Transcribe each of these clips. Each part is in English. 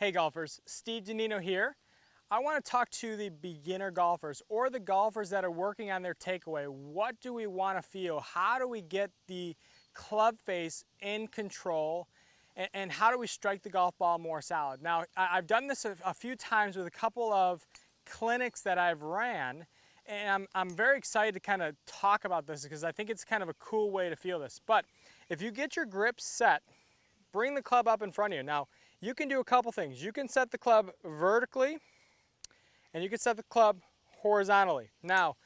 Hey golfers, Steve DiNino here. I want to talk to the beginner golfers or the golfers that are working on their takeaway. What do we want to feel? How do we get the club face in control? And how do we strike the golf ball more solid? Now, I've done this a few times with a couple of clinics that I've ran, and I'm very excited to kind of talk about this because I think it's kind of a cool way to feel this. But if you get your grip set, bring the club up in front of you. Now, you can do a couple things. You can set the club vertically and you can set the club horizontally. Now,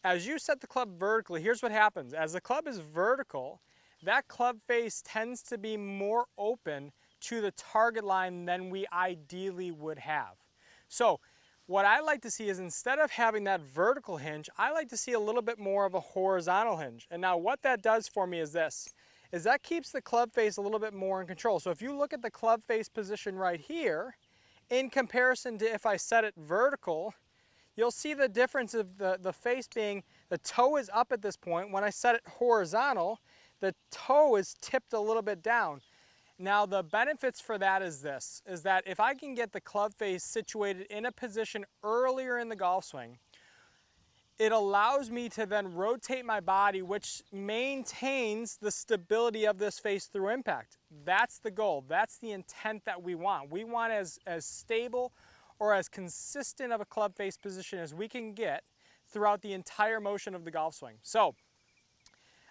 as you set the club vertically, here's what happens. As the club is vertical, that club face tends to be more open to the target line than we ideally would have. So what I like to see is instead of having that vertical hinge, I like to see a little bit more of a horizontal hinge. And now what that does for me is this, is that keeps the club face a little bit more in control. So if you look at the club face position right here, in comparison to if I set it vertical, you'll see the difference of the face being, the toe is up at this point. When I set it horizontal, the toe is tipped a little bit down. Now the benefits for that is this, is that if I can get the club face situated in a position earlier in the golf swing, it allows me to then rotate my body, which maintains the stability of this face through impact. That's the goal. That's the intent that we want. We want as stable or as consistent of a club face position as we can get throughout the entire motion of the golf swing. So,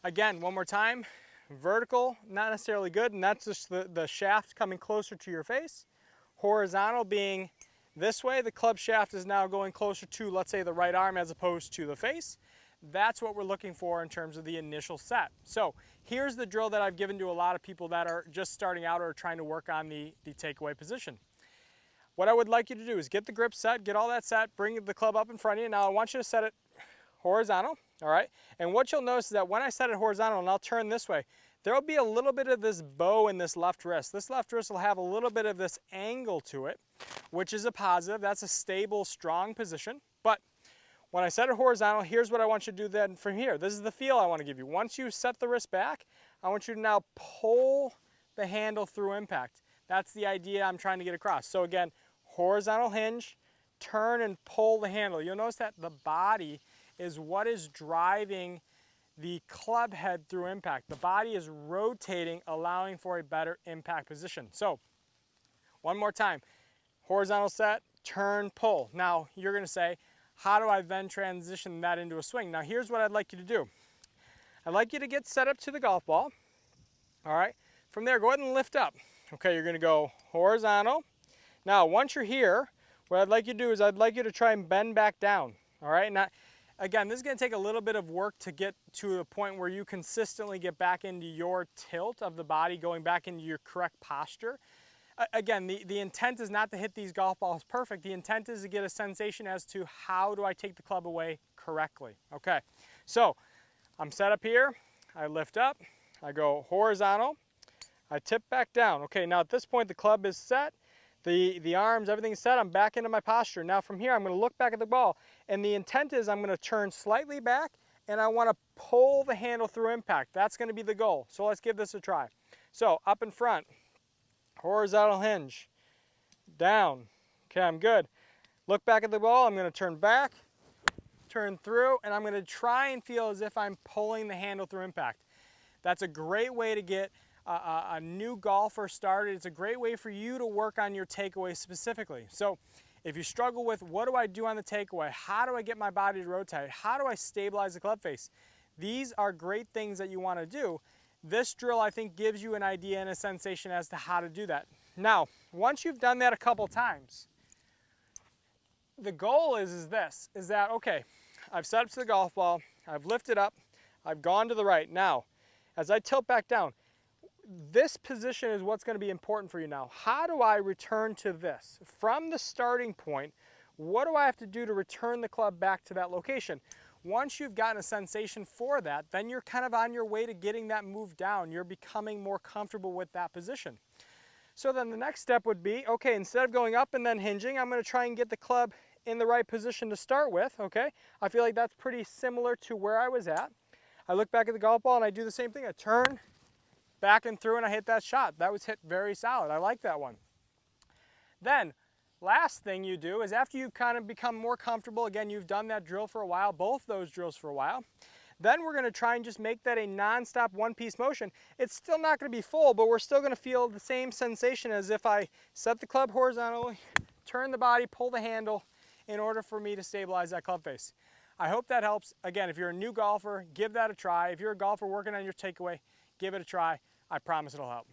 again, one more time, vertical, not necessarily good, and that's just the shaft coming closer to your face. Horizontal being this way, the club shaft is now going closer to, let's say, the right arm as opposed to the face. That's what we're looking for in terms of the initial set. So here's the drill that I've given to a lot of people that are just starting out or trying to work on the takeaway position. What I would like you to do is get the grip set, get all that set, bring the club up in front of you. Now I want you to set it horizontal, all right? And what you'll notice is that when I set it horizontal and I'll turn this way, there'll be a little bit of this bow in this left wrist. This left wrist will have a little bit of this angle to it, which is a positive. That's a stable, strong position. But when I set it horizontal, here's what I want you to do then from here. This is the feel I want to give you. Once you set the wrist back, I want you to now pull the handle through impact. That's the idea I'm trying to get across. So again, horizontal hinge, turn and pull the handle. You'll notice that the body is what is driving the club head through impact. The body is rotating, allowing for a better impact position. So, one more time, horizontal set, turn, pull. Now, you're gonna say, how do I then transition that into a swing? Now, here's what I'd like you to do. I'd like you to get set up to the golf ball, all right? From there, go ahead and lift up. Okay, you're gonna go horizontal. Now, once you're here, what I'd like you to do is I'd like you to try and bend back down, all right? Now, again, this is going to take a little bit of work to get to a point where you consistently get back into your tilt of the body, going back into your correct posture. Again, the intent is not to hit these golf balls perfect. The intent is to get a sensation as to how do I take the club away correctly. Okay, so I'm set up here. I lift up. I go horizontal. I tip back down. Okay, now at this point the club is set. The arms, everything's set. I'm back into my posture. Now from here, I'm going to look back at the ball. And the intent is I'm going to turn slightly back and I want to pull the handle through impact. That's going to be the goal. So let's give this a try. So up in front, horizontal hinge, down. Okay, I'm good. Look back at the ball. I'm going to turn back, turn through, and I'm going to try and feel as if I'm pulling the handle through impact. That's a great way to get a new golfer started. It's a great way for you to work on your takeaway specifically. So if you struggle with what do I do on the takeaway, how do I get my body to rotate, how do I stabilize the club face, these are great things that you want to do. This drill, I think, gives you an idea and a sensation as to how to do that. Now, once you've done that a couple times, the goal is that, okay, I've set up to the golf ball, I've lifted up, I've gone to the right. Now, as I tilt back down, this position is what's going to be important for you now. How do I return to this? From the starting point, what do I have to do to return the club back to that location? Once you've gotten a sensation for that, then you're kind of on your way to getting that move down. You're becoming more comfortable with that position. So then the next step would be, okay, instead of going up and then hinging, I'm going to try and get the club in the right position to start with, okay? I feel like that's pretty similar to where I was at. I look back at the golf ball and I do the same thing. I turn back and through and I hit that shot. That was hit very solid. I like that one. Then, last thing you do is after you've kind of become more comfortable, again, you've done that drill for a while, both those drills for a while, then we're gonna try and just make that a non-stop one-piece motion. It's still not gonna be full, but we're still gonna feel the same sensation as if I set the club horizontally, turn the body, pull the handle in order for me to stabilize that club face. I hope that helps. Again, if you're a new golfer, give that a try. If you're a golfer working on your takeaway, give it a try. I promise it'll help.